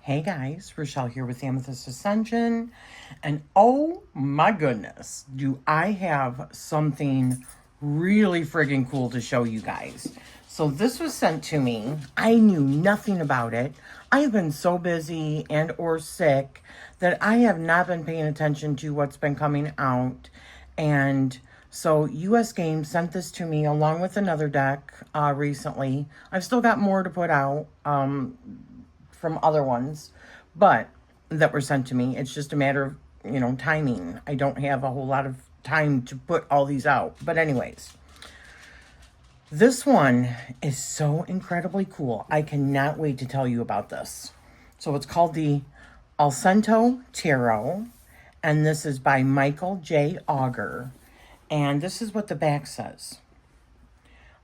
Hey guys, Rochelle here with Amethyst Ascension, and oh my goodness, do I have something really friggin' cool to show you guys. So this was sent to me. I knew nothing about it. I have been so busy and or sick that I have not been paying attention to what's been coming out, and so US Games sent this to me along with another deck recently. I've still got more to put out from other ones, but that were sent to me. It's just a matter of, timing. I don't have a whole lot of time to put all these out. But anyways, this one is so incredibly cool. I cannot wait to tell you about this. So it's called the Allcento Tarot, and this is by Michael J. Auger. And this is what the back says.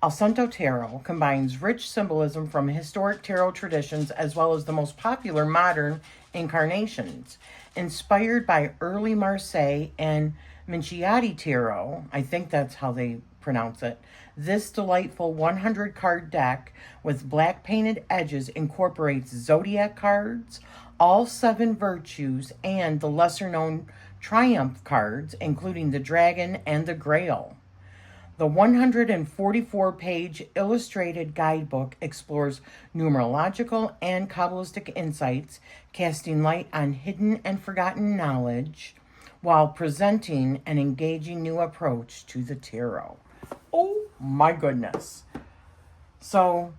Allcento Tarot combines rich symbolism from historic tarot traditions as well as the most popular modern incarnations. Inspired by early Marseille and Minchiate tarot, I think that's how they pronounce it, this delightful 100-card deck with black painted edges incorporates Zodiac cards, all 7 virtues, and the lesser-known triumph cards, including the Dragon and the Grail. The 144-page illustrated guidebook explores numerological and Qabalistic insights, casting light on hidden and forgotten knowledge while presenting an engaging new approach to the tarot. Oh my goodness. So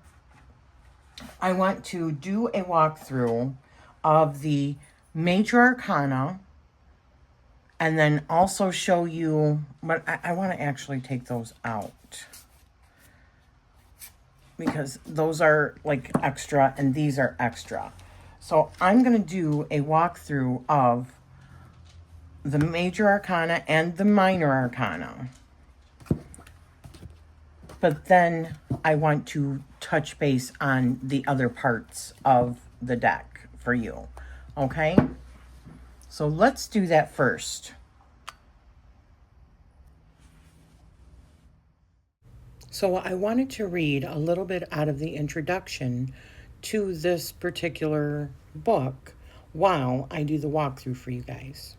I want to do a walkthrough of the major arcana, and then also show you, but I want to actually take those out because those are like extra and these are extra. So I'm going to do a walkthrough of the major arcana and the minor arcana. But then I want to touch base on the other parts of the deck for you. Okay? So let's do that first. So I wanted to read a little bit out of the introduction to this particular book while I do the walkthrough for you guys.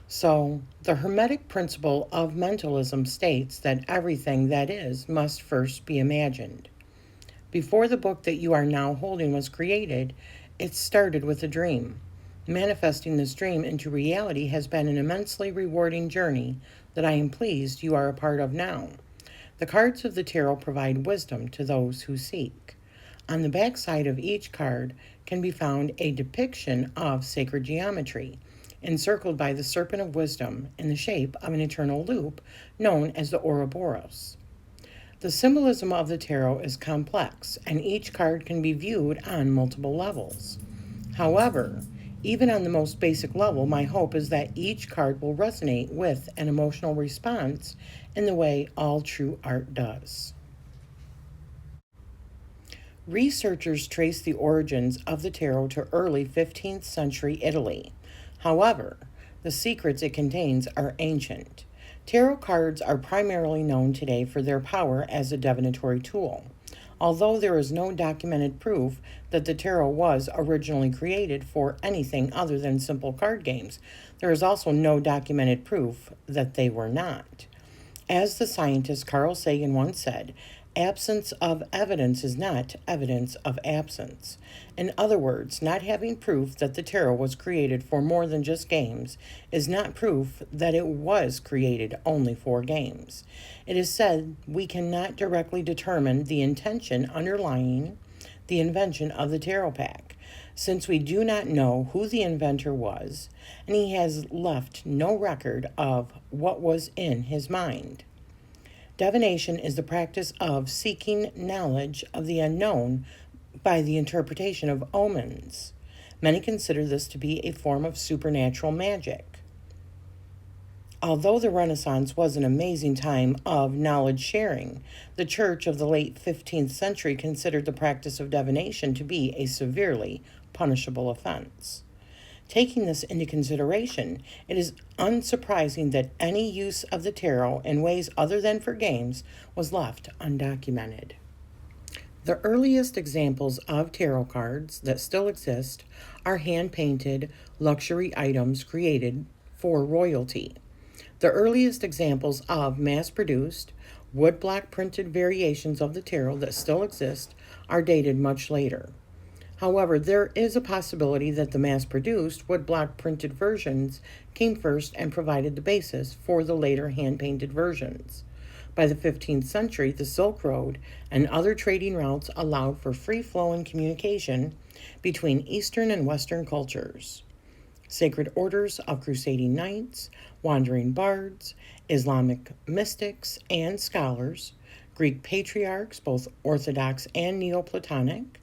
So the Hermetic principle of mentalism states that everything that is must first be imagined. Before the book that you are now holding was created, it started with a dream. Manifesting this dream into reality has been an immensely rewarding journey that I am pleased you are a part of now. The cards of the tarot provide wisdom to those who seek. On the back side of each card can be found a depiction of sacred geometry, encircled by the serpent of wisdom in the shape of an eternal loop known as the Ouroboros. The symbolism of the tarot is complex, and each card can be viewed on multiple levels. However, even on the most basic level, my hope is that each card will resonate with an emotional response in the way all true art does. Researchers trace the origins of the tarot to early 15th century Italy. However, the secrets it contains are ancient. Tarot cards are primarily known today for their power as a divinatory tool. Although there is no documented proof that the tarot was originally created for anything other than simple card games, there is also no documented proof that they were not. As the scientist Carl Sagan once said, absence of evidence is not evidence of absence. In other words, not having proof that the tarot was created for more than just games is not proof that it was created only for games. It is said we cannot directly determine the intention underlying the invention of the tarot pack, since we do not know who the inventor was, and he has left no record of what was in his mind. Divination is the practice of seeking knowledge of the unknown by the interpretation of omens. Many consider this to be a form of supernatural magic. Although the Renaissance was an amazing time of knowledge sharing, the Church of the late 15th century considered the practice of divination to be a severely punishable offense. Taking this into consideration, it is unsurprising that any use of the tarot in ways other than for games was left undocumented. The earliest examples of tarot cards that still exist are hand-painted luxury items created for royalty. The earliest examples of mass-produced, woodblock printed variations of the tarot that still exist are dated much later. However, there is a possibility that the mass-produced woodblock printed versions came first and provided the basis for the later hand-painted versions. By the 15th century, the Silk Road and other trading routes allowed for free-flowing communication between Eastern and Western cultures. Sacred orders of crusading knights, wandering bards, Islamic mystics and scholars, Greek patriarchs, both Orthodox and Neoplatonic,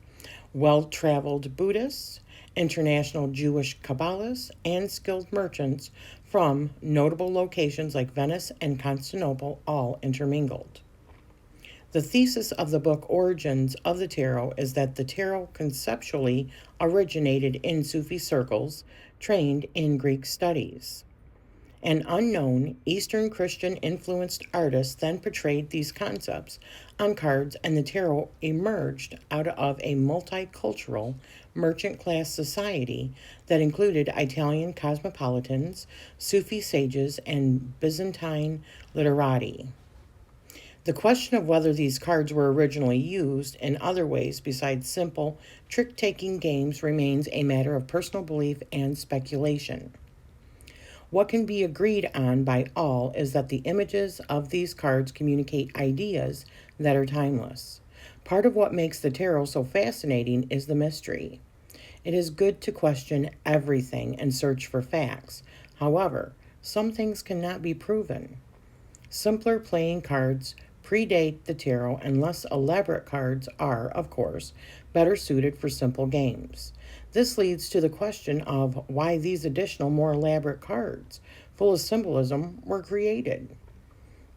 well-traveled Buddhists, international Jewish Kabbalists, and skilled merchants from notable locations like Venice and Constantinople all intermingled. The thesis of the book Origins of the Tarot is that the tarot conceptually originated in Sufi circles trained in Greek studies. An unknown Eastern Christian-influenced artist then portrayed these concepts on cards, and the tarot emerged out of a multicultural merchant-class society that included Italian cosmopolitans, Sufi sages, and Byzantine literati. The question of whether these cards were originally used in other ways besides simple trick-taking games remains a matter of personal belief and speculation. What can be agreed on by all is that the images of these cards communicate ideas that are timeless. Part of what makes the tarot so fascinating is the mystery. It is good to question everything and search for facts. However, some things cannot be proven. Simpler playing cards predate the tarot, and less elaborate cards are, of course, better suited for simple games. This leads to the question of why these additional, more elaborate cards, full of symbolism, were created.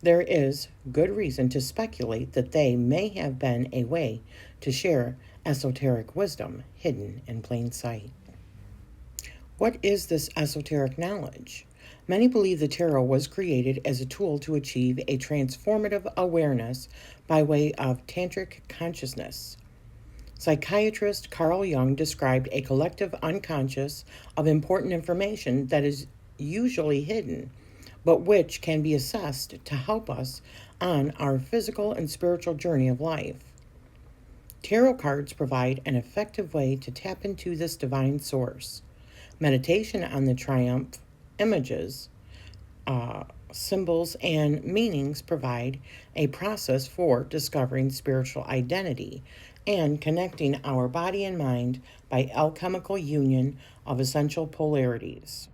There is good reason to speculate that they may have been a way to share esoteric wisdom hidden in plain sight. What is this esoteric knowledge? Many believe the tarot was created as a tool to achieve a transformative awareness by way of tantric consciousness. Psychiatrist Carl Jung described a collective unconscious of important information that is usually hidden, but which can be assessed to help us on our physical and spiritual journey of life. Tarot cards provide an effective way to tap into this divine source. Meditation on the triumph images, symbols, and meanings provide a process for discovering spiritual identity and connecting our body and mind by alchemical union of essential polarities.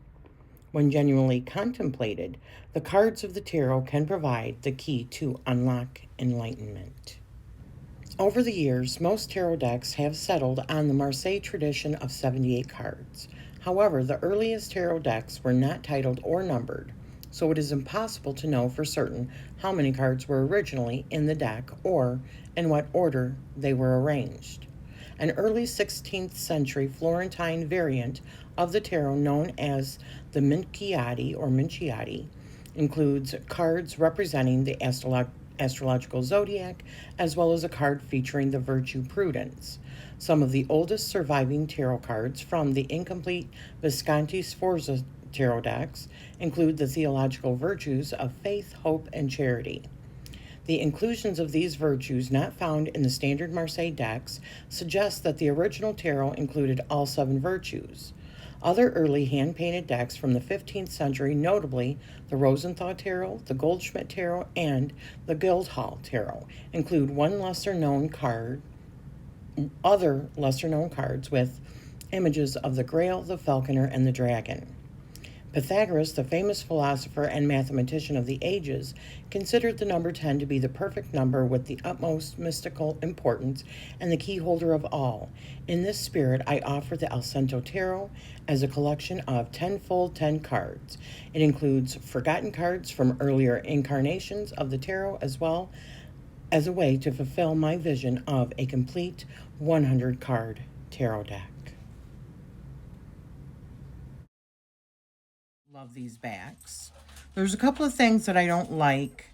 When genuinely contemplated, the cards of the tarot can provide the key to unlock enlightenment. Over the years, most tarot decks have settled on the Marseille tradition of 78 cards. However, the earliest tarot decks were not titled or numbered, so it is impossible to know for certain how many cards were originally in the deck or in what order they were arranged. An early 16th century Florentine variant of the tarot known as the Minchiate includes cards representing the astrological zodiac, as well as a card featuring the virtue prudence. Some of the oldest surviving tarot cards from the incomplete Visconti Sforza tarot decks include the theological virtues of faith, hope, and charity. The inclusions of these virtues not found in the standard Marseille decks suggest that the original tarot included all 7 virtues. Other early hand-painted decks from the 15th century, notably the Rosenthal Tarot, the Goldschmidt Tarot, and the Guildhall Tarot, include other lesser-known cards with images of the Grail, the Falconer, and the Dragon. Pythagoras, the famous philosopher and mathematician of the ages, considered the number 10 to be the perfect number with the utmost mystical importance and the key holder of all. In this spirit, I offer the Allcento Tarot as a collection of 10-fold 10 cards. It includes forgotten cards from earlier incarnations of the tarot, as well as a way to fulfill my vision of a complete 100-card tarot deck. Love these backs. There's a couple of things that I don't like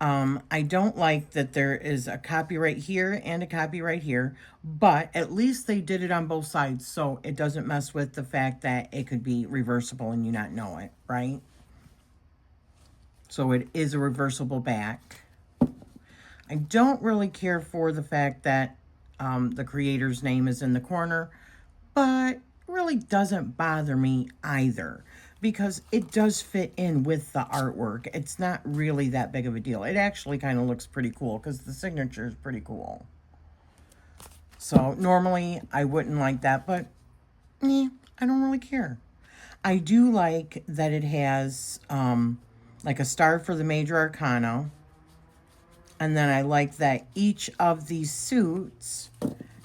I don't like that there is a copyright here and a copyright here, but at least they did it on both sides, so it doesn't mess with the fact that it could be reversible and you not know it, right? So it is a reversible back. I don't really care for the fact that the creator's name is in the corner, but really doesn't bother me either, because it does fit in with the artwork. It's not really that big of a deal. It actually kind of looks pretty cool because the signature is pretty cool. So normally I wouldn't like that, but I don't really care. I do like that it has like a star for the major arcana. And then I like that each of these suits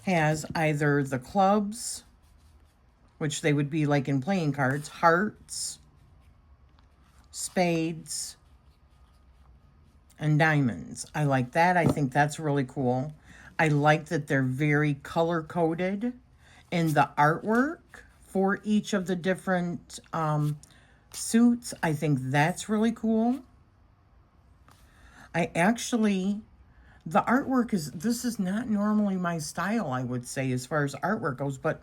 has either the clubs, which they would be like in playing cards, hearts, spades, and diamonds. I like that. I think that's really cool. I like that they're very color-coded in the artwork for each of the different suits. I think that's really cool. The artwork this is not normally my style, I would say, as far as artwork goes, but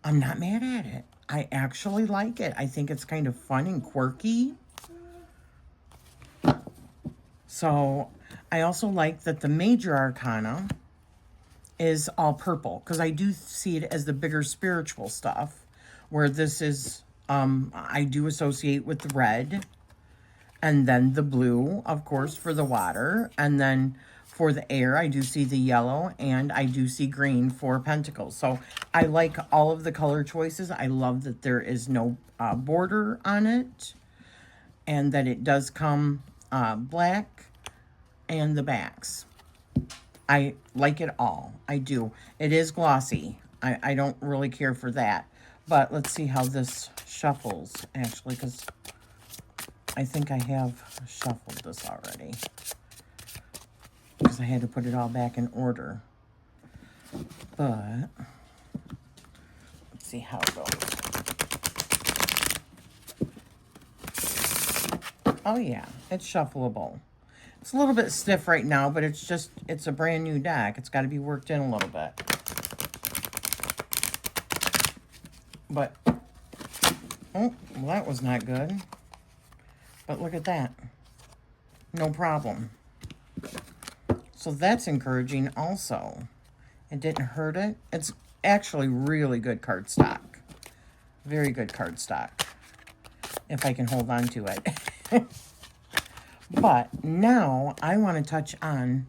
I'm not mad at it. I actually like it. I think it's kind of fun and quirky. So I also like that the major arcana is all purple, because I do see it as the bigger spiritual stuff, where this is, I do associate with the red, and then the blue, of course, for the water, and then for the air, I do see the yellow, and I do see green for pentacles. So I like all of the color choices. I love that there is no border on it, and that it does come black and the backs. I like it all. I do. It is glossy. I don't really care for that. But let's see how this shuffles, actually, because I think I have shuffled this already, because I had to put it all back in order. But let's see how it goes. Oh yeah, it's shuffleable. It's a little bit stiff right now, but it's a brand new deck. It's got to be worked in a little bit. But, oh, well, that was not good. But look at that. No problem. So that's encouraging also. It didn't hurt it. It's actually really good cardstock. Very good cardstock. If I can hold on to it. But now I want to touch on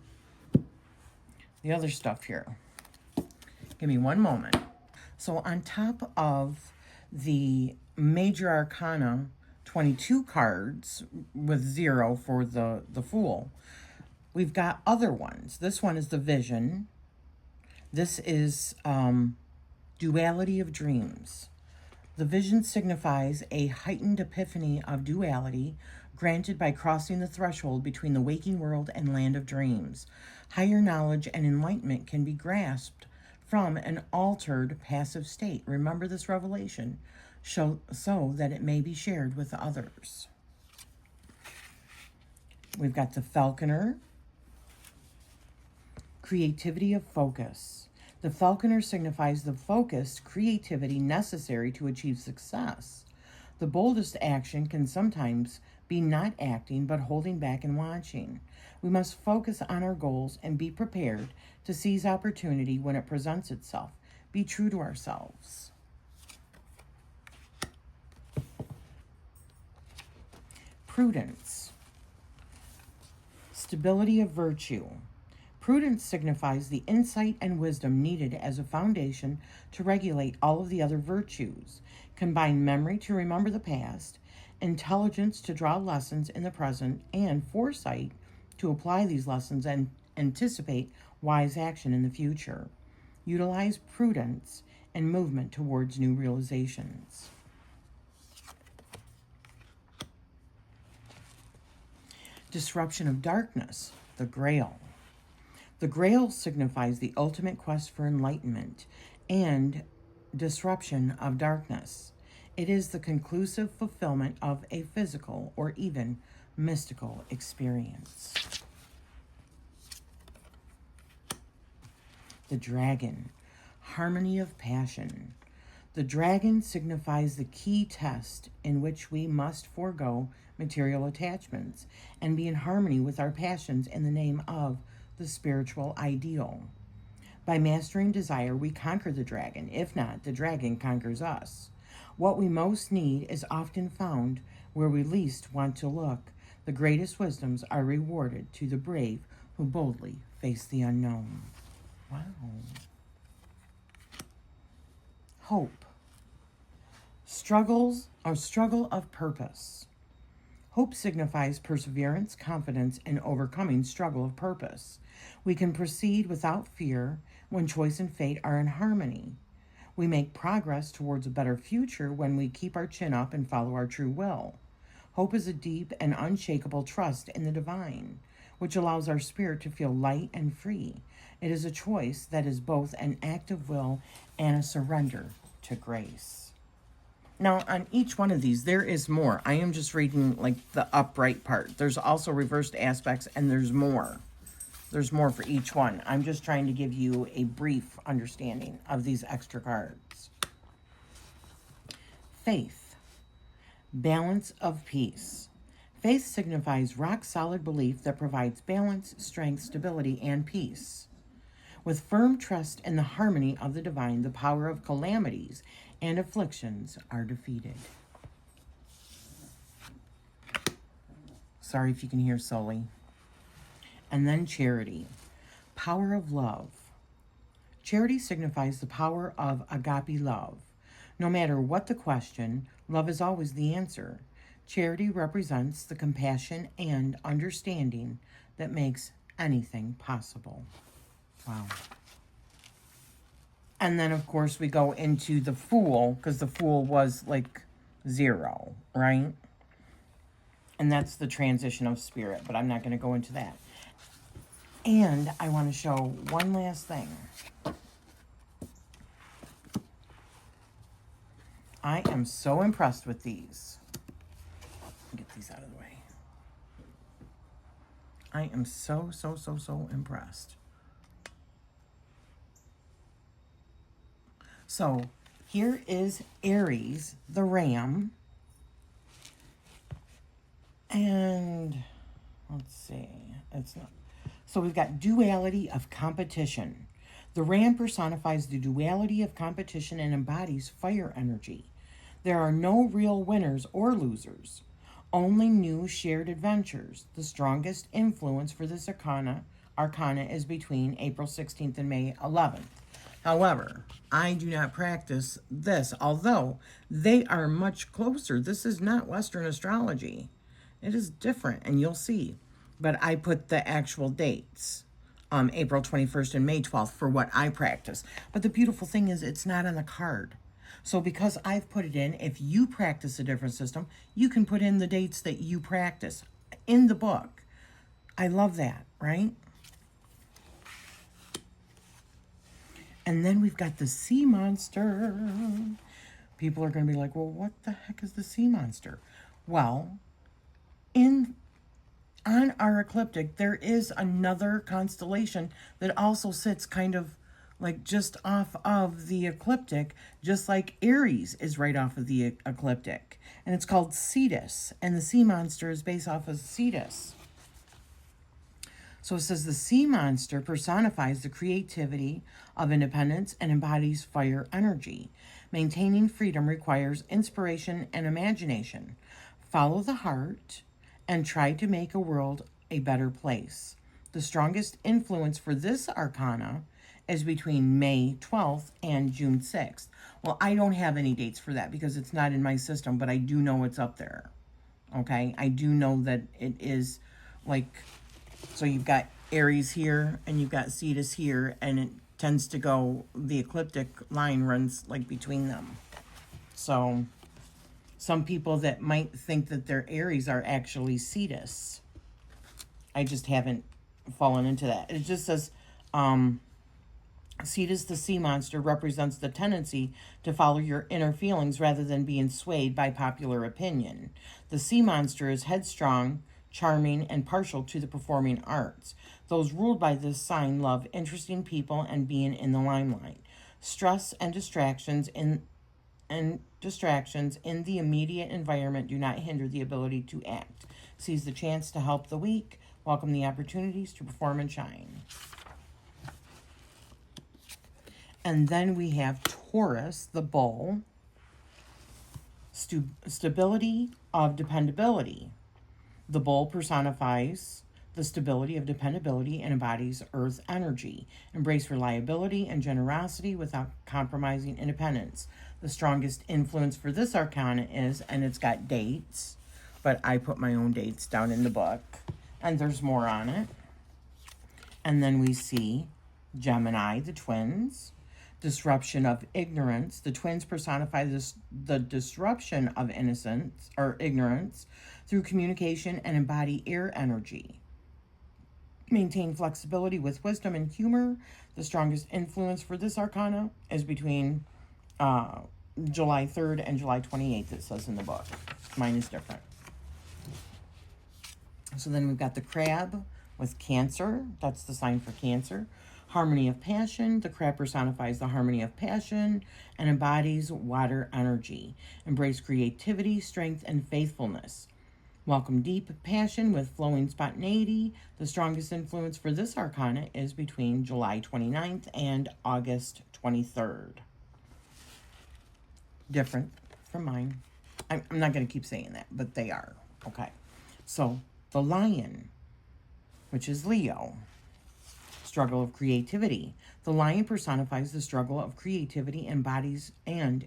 the other stuff here. Give me one moment. So on top of the major arcana 22 cards with 0 for the Fool, we've got other ones. This one is the Vision. This is Duality of Dreams. The Vision signifies a heightened epiphany of duality granted by crossing the threshold between the waking world and land of dreams. Higher knowledge and enlightenment can be grasped from an altered passive state. Remember this revelation so that it may be shared with others. We've got the Falconer. Creativity of focus. The Falconer signifies the focused creativity necessary to achieve success. The boldest action can sometimes be not acting, but holding back and watching. We must focus on our goals and be prepared to seize opportunity when it presents itself. Be true to ourselves. Prudence. Stability of virtue. Prudence signifies the insight and wisdom needed as a foundation to regulate all of the other virtues. Combine memory to remember the past, intelligence to draw lessons in the present, and foresight to apply these lessons and anticipate wise action in the future. Utilize prudence and movement towards new realizations. Disruption of darkness, the Grail. The Grail signifies the ultimate quest for enlightenment and disruption of darkness. It is the conclusive fulfillment of a physical or even mystical experience. The dragon, harmony of passion. The dragon signifies the key test in which we must forego material attachments and be in harmony with our passions in the name of the spiritual ideal. By mastering desire, we conquer the dragon. If not, the dragon conquers us. What we most need is often found where we least want to look. The greatest wisdoms are rewarded to the brave who boldly face the unknown. Wow. Hope. Struggle of purpose. Hope signifies perseverance, confidence, and overcoming struggle of purpose. We can proceed without fear when choice and fate are in harmony. We make progress towards a better future when we keep our chin up and follow our true will. Hope is a deep and unshakable trust in the divine, which allows our spirit to feel light and free. It is a choice that is both an act of will and a surrender to grace. Now, on each one of these, there is more. I am just reading like the upright part. There's also reversed aspects, and there's more. There's more for each one. I'm just trying to give you a brief understanding of these extra cards. Faith. Balance of peace. Faith signifies rock-solid belief that provides balance, strength, stability, and peace. With firm trust in the harmony of the divine, the power of calamities and afflictions are defeated. Sorry if you can hear Sully. And then charity. Power of love. Charity signifies the power of agape love. No matter what the question, love is always the answer. Charity represents the compassion and understanding that makes anything possible. Wow. And then, of course, we go into the Fool, because the Fool was like 0, right? And that's the transition of spirit, but I'm not going to go into that. And I want to show one last thing. I am so impressed with these. Get these out of the way. I am so impressed. So here is Aries, the ram. And let's see, it's not. So we've got duality of competition. The ram personifies the duality of competition and embodies fire energy. There are no real winners or losers, only new shared adventures. The strongest influence for this arcana is between April 16th and May 11th. However, I do not practice this, although they are much closer. This is not Western astrology. It is different, and you'll see. But I put the actual dates, April 21st and May 12th, for what I practice. But the beautiful thing is it's not on the card. So because I've put it in, if you practice a different system, you can put in the dates that you practice in the book. I love that, right? And then we've got the sea monster. People are going to be like, well, what the heck is the sea monster? Well, on our ecliptic, there is another constellation that also sits kind of like just off of the ecliptic, just like Aries is right off of the ecliptic. And it's called Cetus, and the sea monster is based off of Cetus. So it says the sea monster personifies the creativity of independence and embodies fire energy. Maintaining freedom requires inspiration and imagination. Follow the heart and try to make a world a better place. The strongest influence for this arcana is between May 12th and June 6th. Well, I don't have any dates for that because it's not in my system, but I do know it's up there. Okay? I do know that it is like, so you've got Aries here and you've got Cetus here, and it tends to go, the ecliptic line runs like between them. So some people that might think that their Aries are actually Cetus. I just haven't fallen into that. It just says, Cetus, the sea monster, represents the tendency to follow your inner feelings rather than being swayed by popular opinion. The sea monster is headstrong, charming, and partial to the performing arts. Those ruled by this sign love interesting people and being in the limelight. Stress and distractions in the immediate environment do not hinder the ability to act. Seize the chance to help the weak. Welcome the opportunities to perform and shine. And then we have Taurus, the bull. Stability of dependability. The bull personifies the stability of dependability and embodies earth energy. Embrace reliability and generosity without compromising independence. The strongest influence for this arcana is, and it's got dates, but I put my own dates down in the book, and there's more on it. And then we see Gemini, the twins. Disruption of ignorance. The twins personify the disruption of innocence or ignorance through communication and embody air energy. Maintain flexibility with wisdom and humor. The strongest influence for this arcana is between July 3rd and July 28th, it says in the book. Mine is different. So then we've got the crab with Cancer. That's the sign for Cancer. Harmony of passion. The crab personifies the harmony of passion and embodies water energy. Embrace creativity, strength, and faithfulness. Welcome deep passion with flowing spontaneity. The strongest influence for this arcana is between July 29th and August 23rd. Different from mine. I'm not going to keep saying that, but they are. Okay. So the lion, which is Leo. Struggle of creativity. The lion personifies the struggle of creativity and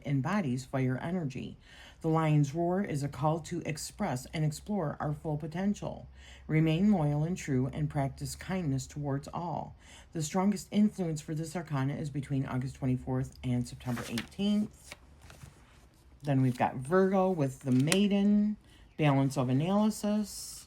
embodies fire energy. The lion's roar is a call to express and explore our full potential. Remain loyal and true and practice kindness towards all. The strongest influence for this arcana is between August 24th and September 18th. Then we've got Virgo with the maiden, balance of analysis.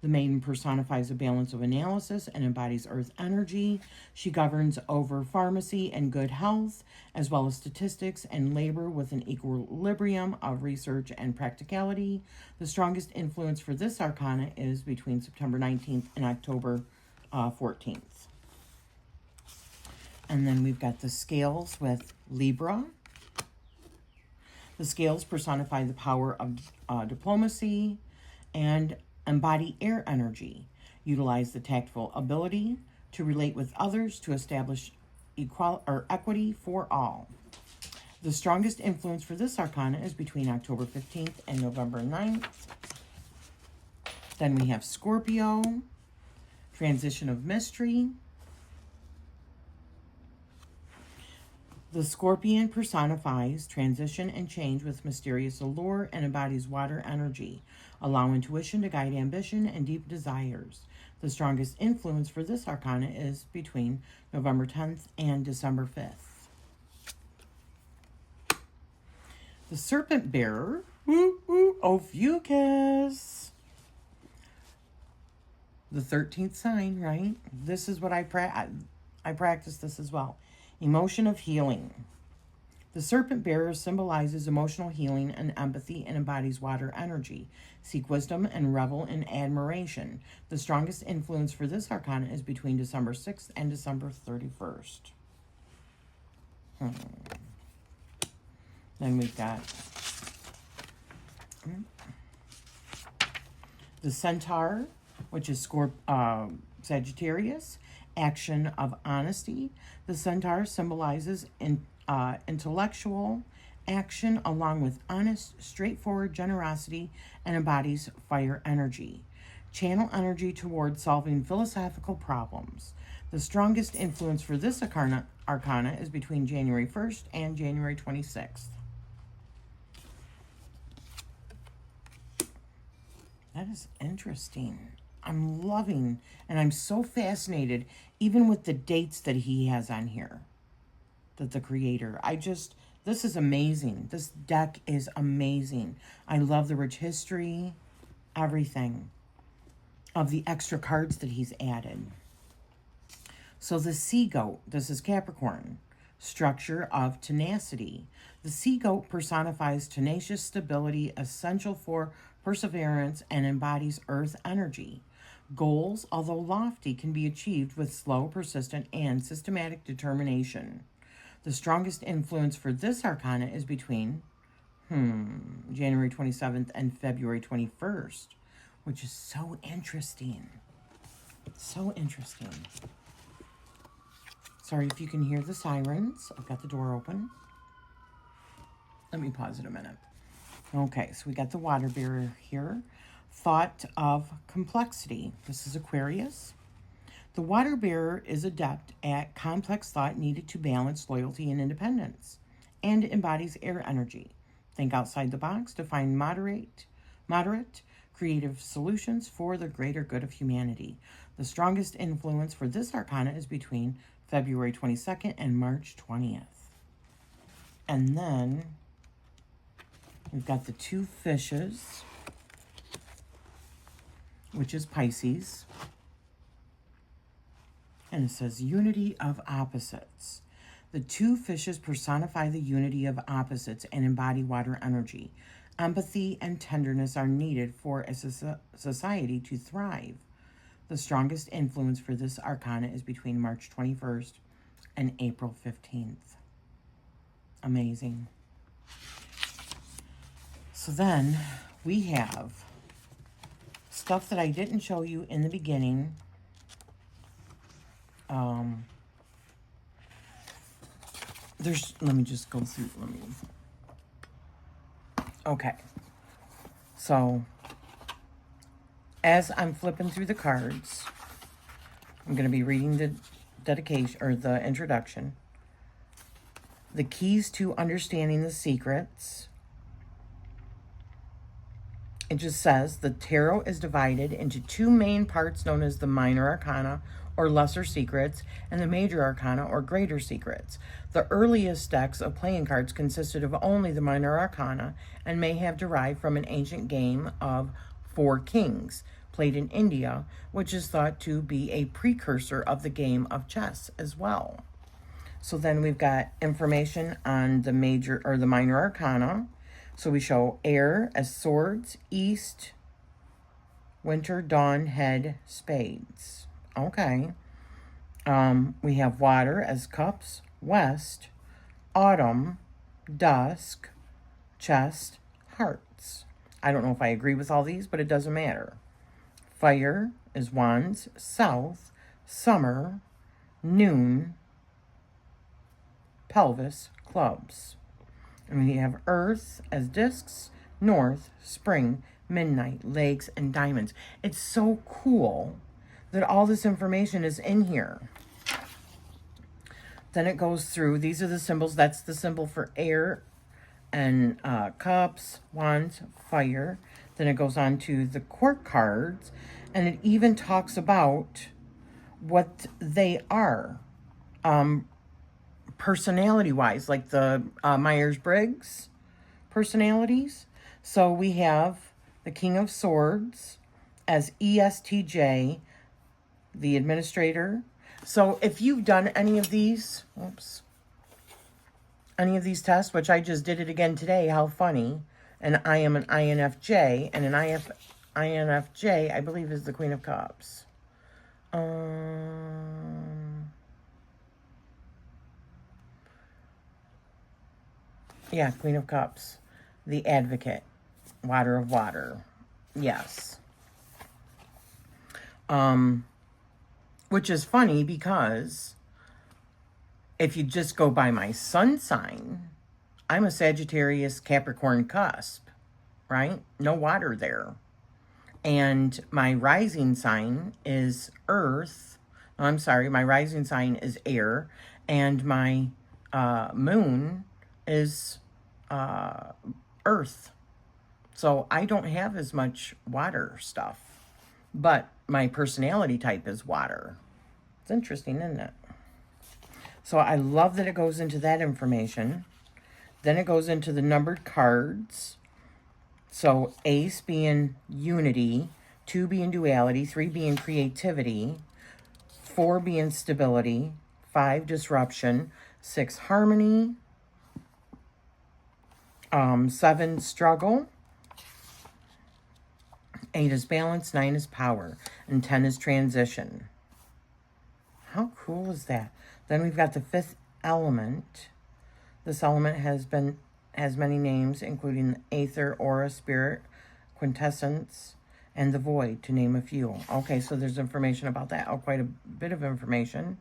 The maiden personifies a balance of analysis and embodies earth energy. She governs over pharmacy and good health, as well as statistics and labor with an equilibrium of research and practicality. The strongest influence for this arcana is between September 19th and October 14th. And then we've got the scales with Libra. The scales personify the power of diplomacy and embody air energy. Utilize the tactful ability to relate with others to establish equity for all. The strongest influence for this arcana is between October 15th and November 9th. Then we have Scorpio, transition of mystery. The scorpion personifies transition and change with mysterious allure and embodies water energy. Allow intuition to guide ambition and deep desires. The strongest influence for this arcana is between November 10th and December 5th. The serpent bearer, Ophiuchus. The 13th sign, right? This is what I practice this as well. Emotion of healing. The serpent bearer symbolizes emotional healing and empathy and embodies water energy. Seek wisdom and revel in admiration. The strongest influence for this arcana is between December 6th and December 31st. Then we've got the centaur, which is Sagittarius. Action of honesty. The centaur symbolizes intellectual action along with honest, straightforward generosity and embodies fire energy. Channel energy towards solving philosophical problems. The strongest influence for this arcana is between January 1st and January 26th. That is interesting. I'm loving, and I'm so fascinated, even with the dates that he has on here, that the creator. This is amazing. This deck is amazing. I love the rich history, everything of the extra cards that he's added. So the sea goat, this is Capricorn, structure of tenacity. The sea goat personifies tenacious stability essential for perseverance, and embodies earth energy. Goals, although lofty, can be achieved with slow, persistent, and systematic determination. The strongest influence for this arcana is between January 27th and February 21st, which is so interesting. So interesting. Sorry if you can hear the sirens. I've got the door open. Let me pause it a minute. Okay, so we got the water bearer here. Thought of complexity. This is Aquarius. The water bearer is adept at complex thought needed to balance loyalty and independence, and embodies air energy. Think outside the box to find moderate, creative solutions for the greater good of humanity. The strongest influence for this arcana is between February 22nd and March 20th. And then we've got the two fishes, which is Pisces. And it says unity of opposites. The two fishes personify the unity of opposites and embody water energy. Empathy and tenderness are needed for a society to thrive. The strongest influence for this arcana is between March 21st and April 15th. Amazing. So then we have stuff that I didn't show you in the beginning. Let me just go through, okay. So, as I'm flipping through the cards, I'm going to be reading the dedication, or the introduction. The keys to understanding the secrets. It just says, the tarot is divided into two main parts known as the minor arcana, or lesser secrets, and the major arcana, or greater secrets. The earliest decks of playing cards consisted of only the minor arcana and may have derived from an ancient game of Four Kings, played in India, which is thought to be a precursor of the game of chess as well. So then we've got information on the major, or the minor arcana. So we show air as swords, east, winter, dawn, head, spades. Okay. We have water as cups, west, autumn, dusk, chest, hearts. I don't know if I agree with all these, but it doesn't matter. Fire is wands, south, summer, noon, pelvis, clubs. And we have earth as discs, north, spring, midnight, legs, and diamonds. It's so cool that all this information is in here. Then it goes through, these are the symbols. That's the symbol for air and cups, wands, fire. Then it goes on to the court cards, and it even talks about what they are, personality-wise, like the Myers-Briggs personalities. So we have the King of Swords as ESTJ, the administrator. So if you've done any of these, any of these tests, which I just did it again today, how funny, and I am an INFJ, and an INFJ, I believe, is the Queen of Cups. Yeah, Queen of Cups, the advocate, water of water, yes. Which is funny because if you just go by my sun sign, I'm a Sagittarius Capricorn cusp, right? No water there. And my rising sign is earth. I'm sorry, my rising sign is air. And my moon is earth. So I don't have as much water stuff. But my personality type is water. It's interesting, isn't it? So I love that it goes into that information. Then it goes into the numbered cards. So ace being unity, 2 being duality, 3 being creativity, 4 being stability, 5 disruption, 6 harmony, 7 struggle, 8 is balance, 9 is power, and 10 is transition. How cool is that? Then we've got the 5th element. This element has many names, including aether, aura, spirit, quintessence, and the void, to name a few. Okay, so there's information about that. Oh, quite a bit of information.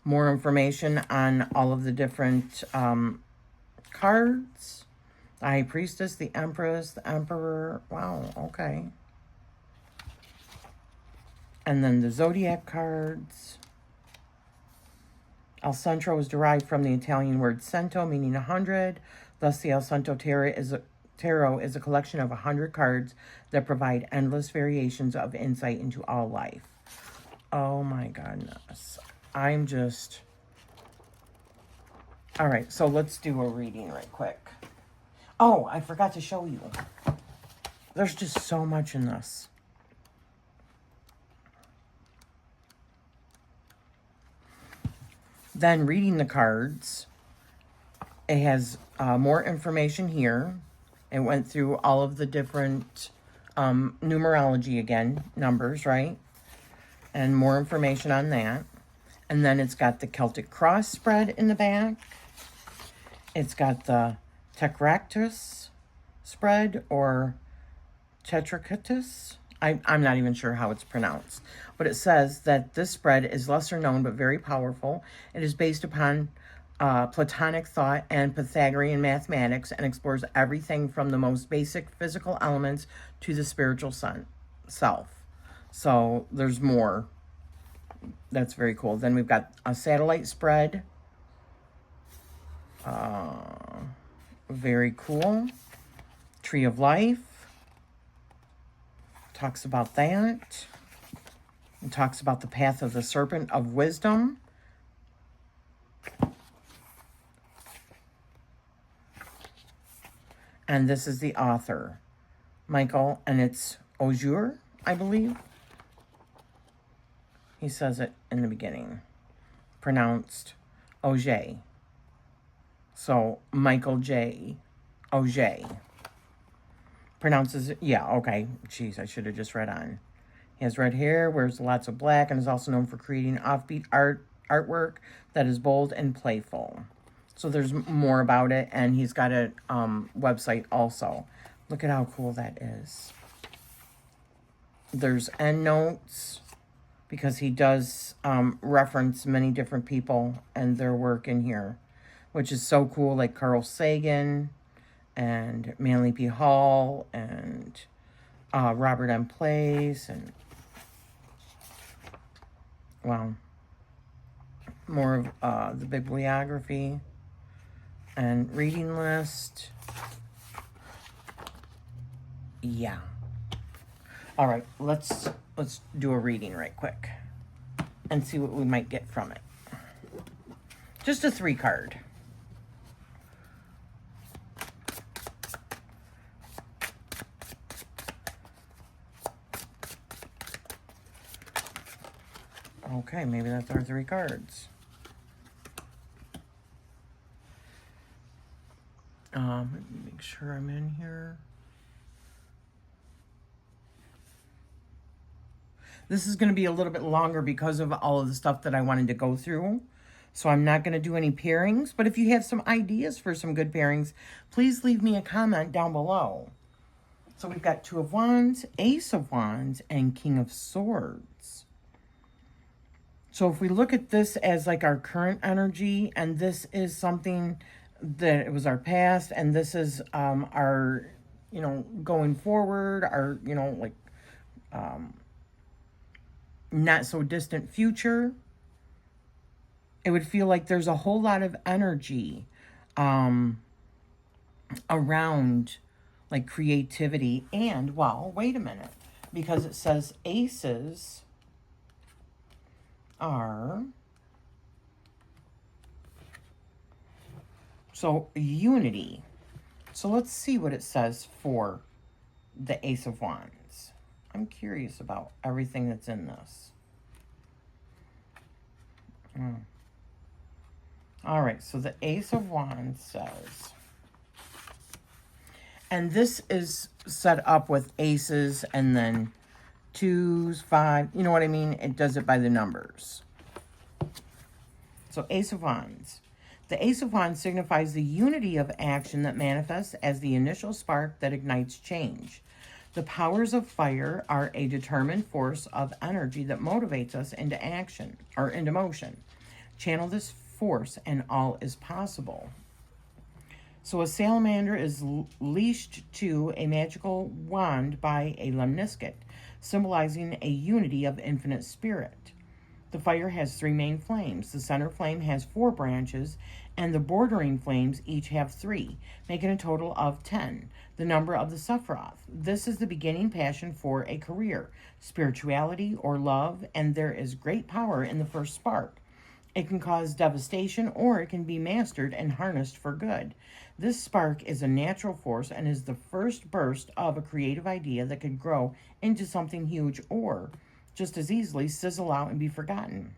More information on all of the different cards. The High Priestess, the Empress, the Emperor. Wow, okay. And then the Zodiac cards. Allcento is derived from the Italian word cento, meaning 100. Thus, the Allcento Tarot is a collection of 100 cards that provide endless variations of insight into all life. Oh my goodness. I'm just... All right, so let's do a reading right quick. Oh, I forgot to show you. There's just so much in this. Then reading the cards, it has more information here. It went through all of the different numerology again, numbers, right? And more information on that. And then it's got the Celtic cross spread in the back. It's got the Tetractus spread or Tetracatus. I'm not even sure how it's pronounced. But it says that this spread is lesser known but very powerful. It is based upon Platonic thought and Pythagorean mathematics and explores everything from the most basic physical elements to the spiritual self. So there's more. That's very cool. Then we've got a satellite spread. Very cool. Tree of Life. Talks about that. It talks about the path of the serpent of wisdom. And this is the author, Michael, and it's Auger, I believe. He says it in the beginning. Pronounced Auger. So, Michael J. Auger. Pronounces it, yeah, okay. Jeez, I should have just read on. He has red hair, wears lots of black, and is also known for creating offbeat artwork that is bold and playful. So there's more about it, and he's got a website also. Look at how cool that is. There's endnotes, because he does reference many different people and their work in here, which is so cool, like Carl Sagan and Manly P. Hall and Robert M. Place, and wow, more of the bibliography and reading list. Yeah. All right, let's do a reading right quick and see what we might get from it. Just a 3 card. Okay, maybe that's our 3 cards. Let me make sure I'm in here. This is going to be a little bit longer because of all of the stuff that I wanted to go through. So I'm not going to do any pairings. But if you have some ideas for some good pairings, please leave me a comment down below. So we've got 2 of Wands, Ace of Wands, and King of Swords. So if we look at this as like our current energy, and this is something that it was our past, and this is our, you know, going forward, our, you know, like not so distant future, it would feel like there's a whole lot of energy around like creativity. And, well, wait a minute, because it says aces are, so unity. So let's see what it says for the Ace of Wands. I'm curious about everything that's in this. All right, so the Ace of Wands says, And this is set up with aces and then 2s, 5. You know what I mean? It does it by the numbers. So Ace of Wands. The Ace of Wands signifies the unity of action that manifests as the initial spark that ignites change. The powers of fire are a determined force of energy that motivates us into action or into motion. Channel this force and all is possible. So a salamander is leashed to a magical wand by a lemniscate, symbolizing a unity of infinite spirit. The fire has 3 main flames. The center flame has 4 branches, and the bordering flames each have 3, making a total of 10, the number of the Sephiroth. This is the beginning passion for a career, spirituality, or love, and there is great power in the first spark. It can cause devastation, or it can be mastered and harnessed for good. This spark is a natural force and is the first burst of a creative idea that could grow into something huge or just as easily sizzle out and be forgotten.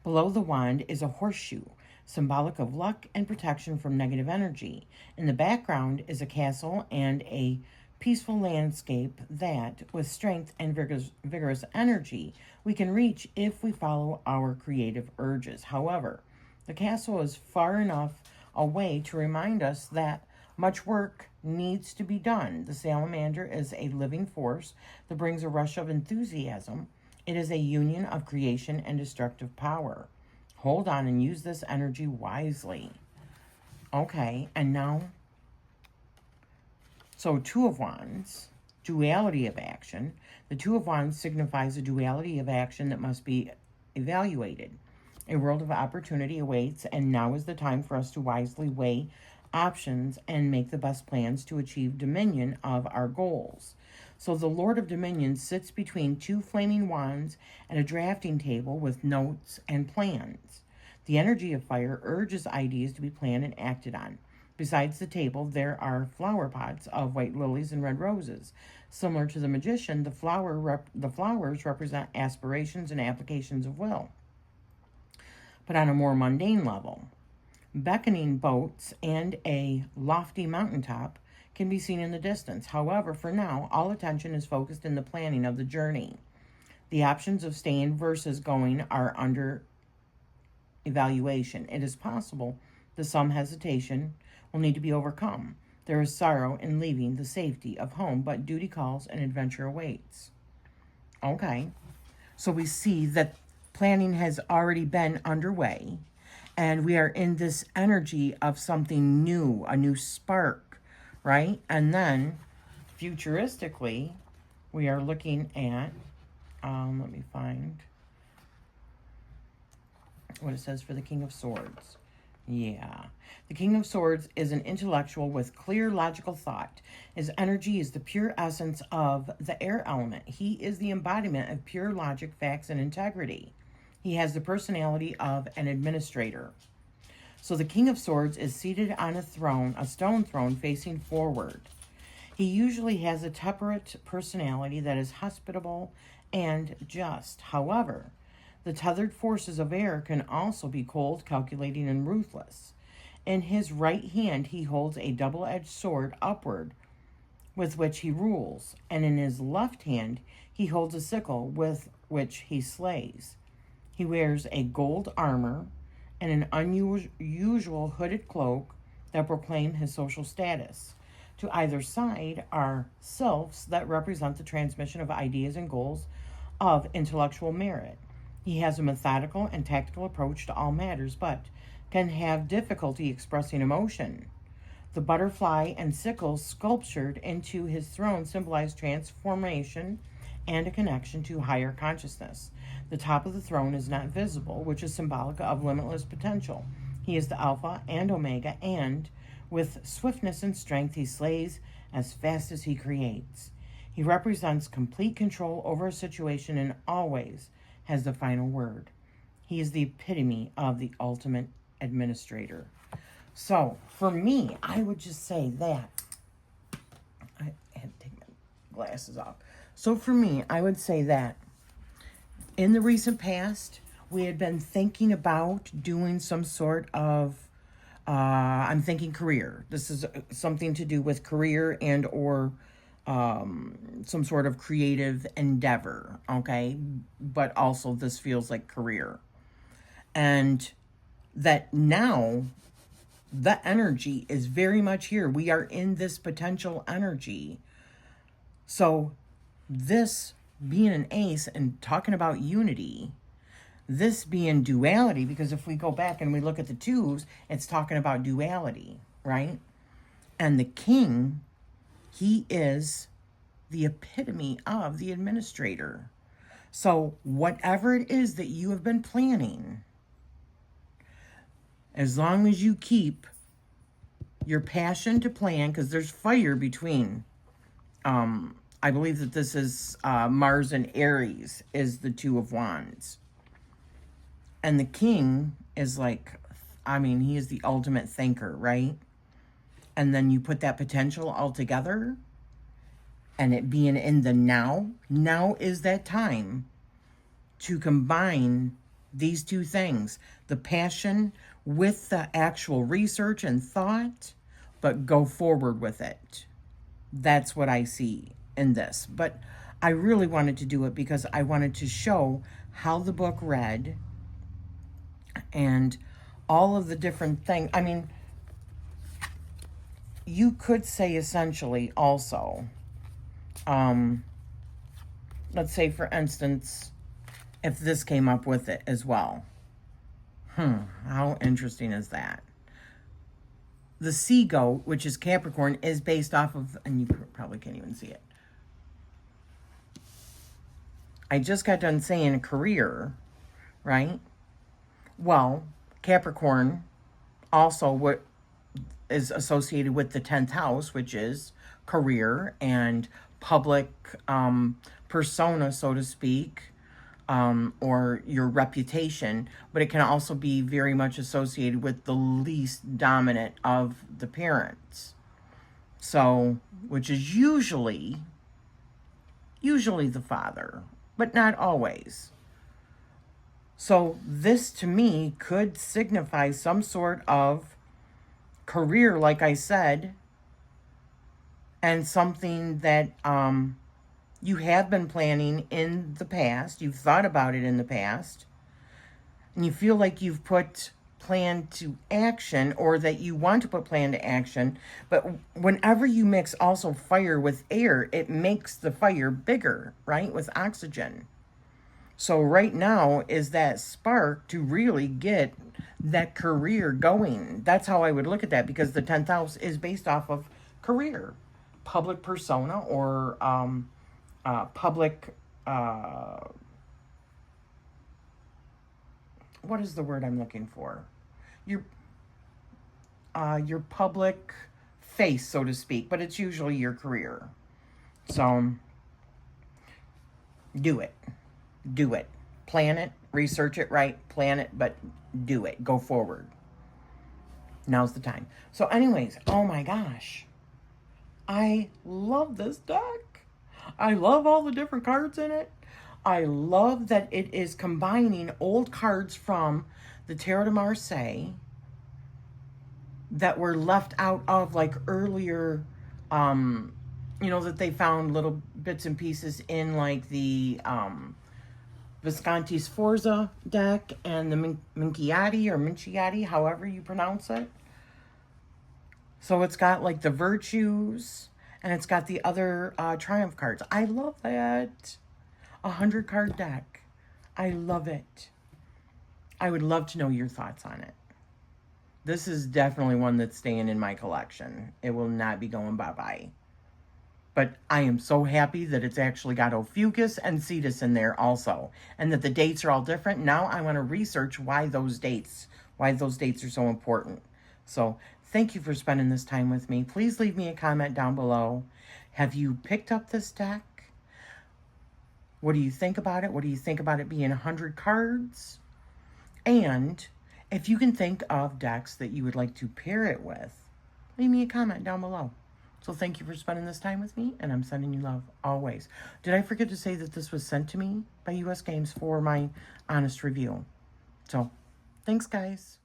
Below the wand is a horseshoe, symbolic of luck and protection from negative energy. In the background is a castle and a peaceful landscape that, with strength and vigorous energy, we can reach if we follow our creative urges. However, the castle is far enough away to remind us that much work needs to be done. The salamander is a living force that brings a rush of enthusiasm. It is a union of creation and destructive power. Hold on and use this energy wisely. Okay, and now, so 2 of Wands, duality of action. The 2 of Wands signifies a duality of action that must be evaluated. A world of opportunity awaits, and now is the time for us to wisely weigh options and make the best plans to achieve dominion of our goals. So the Lord of Dominion sits between 2 flaming wands at a drafting table with notes and plans. The energy of fire urges ideas to be planned and acted on. Besides the table, there are flower pots of white lilies and red roses. Similar to the magician, the flowers represent aspirations and applications of will, but on a more mundane level. Beckoning boats and a lofty mountaintop can be seen in the distance. However, for now, all attention is focused in the planning of the journey. The options of staying versus going are under evaluation. It is possible that some hesitation will need to be overcome. There is sorrow in leaving the safety of home, but duty calls and adventure awaits. Okay, so we see that planning has already been underway, and we are in this energy of something new, a new spark, right? And then, futuristically, we are looking at, let me find what it says for the King of Swords. Yeah. The King of Swords is an intellectual with clear logical thought. His energy is the pure essence of the air element. He is the embodiment of pure logic, facts, and integrity. He has the personality of an administrator. So the King of Swords is seated on a throne, a stone throne facing forward. He usually has a temperate personality that is hospitable and just. However, the tethered forces of air can also be cold, calculating, and ruthless. In his right hand, he holds a double-edged sword upward with which he rules, and in his left hand, he holds a sickle with which he slays. He wears a gold armor and an unusual hooded cloak that proclaim his social status. To either side are sylphs that represent the transmission of ideas and goals of intellectual merit. He has a methodical and tactical approach to all matters, but can have difficulty expressing emotion. The butterfly and sickle sculptured into his throne symbolize transformation and a connection to higher consciousness. The top of the throne is not visible, which is symbolic of limitless potential. He is the Alpha and Omega, and with swiftness and strength, he slays as fast as he creates. He represents complete control over a situation and always has the final word. He is the epitome of the ultimate administrator. So, for me, I would just say that. I had to take my glasses off. So, for me, I would say that in the recent past, we had been thinking about doing some sort of I'm thinking career. This is something to do with career and or some sort of creative endeavor, okay? But also this feels like career. And that now the energy is very much here. We are in this potential energy. So this being an ace and talking about unity, this being duality, because if we go back and we look at the twos, it's talking about duality, right? And the king, he is the epitome of the administrator. So whatever it is that you have been planning, as long as you keep your passion to plan, because there's fire between, I believe that this is Mars and Aries is the Two of Wands. And the king is like, I mean, he is the ultimate thinker, right? And then you put that potential all together, and it being in the now. Now is that time to combine these two things. The passion with the actual research and thought, but go forward with it. That's what I see in this. But I really wanted to do it because I wanted to show how the book read and all of the different things. I mean, you could say essentially also, let's say for instance, if this came up with it as well. How interesting is that? The sea goat, which is Capricorn, is based off of, and you probably can't even see it. I just got done saying career, right? Well, Capricorn also what is associated with the 10th house, which is career and public persona, so to speak, or your reputation, but it can also be very much associated with the least dominant of the parents. So, which is usually the father, but not always. So this to me could signify some sort of career, like I said, and something that you have been planning in the past. You've thought about it in the past. And you feel like you've put plan to action, or that you want to put plan to action. But whenever you mix also fire with air, it makes the fire bigger, right? With oxygen. So right now is that spark to really get that career going. That's how I would look at that, because the 10th house is based off of career, public persona, or public, what is the word I'm looking for? Your public face, so to speak, but it's usually your career. So do it. Do it. Plan it. Research it right. Plan it, but do it. Go forward. Now's the time. So anyways, oh my gosh. I love this deck. I love all the different cards in it. I love that it is combining old cards from the Tarot de Marseille that were left out of like earlier, you know, that they found little bits and pieces in like the Visconti Sforza deck and the Minchiate or Minchiate, however you pronounce it. So it's got like the virtues, and it's got the other triumph cards. I love that. 100 card deck. I love it. I would love to know your thoughts on it. This is definitely one that's staying in my collection. It will not be going bye-bye. But I am so happy that it's actually got Ophiuchus and Cetus in there also. And that the dates are all different. Now I want to research why those dates are so important. So thank you for spending this time with me. Please leave me a comment down below. Have you picked up this deck? What do you think about it? What do you think about it being 100 cards? And if you can think of decks that you would like to pair it with, leave me a comment down below. So thank you for spending this time with me, and I'm sending you love always. Did I forget to say that this was sent to me by US Games for my honest review? So thanks, guys.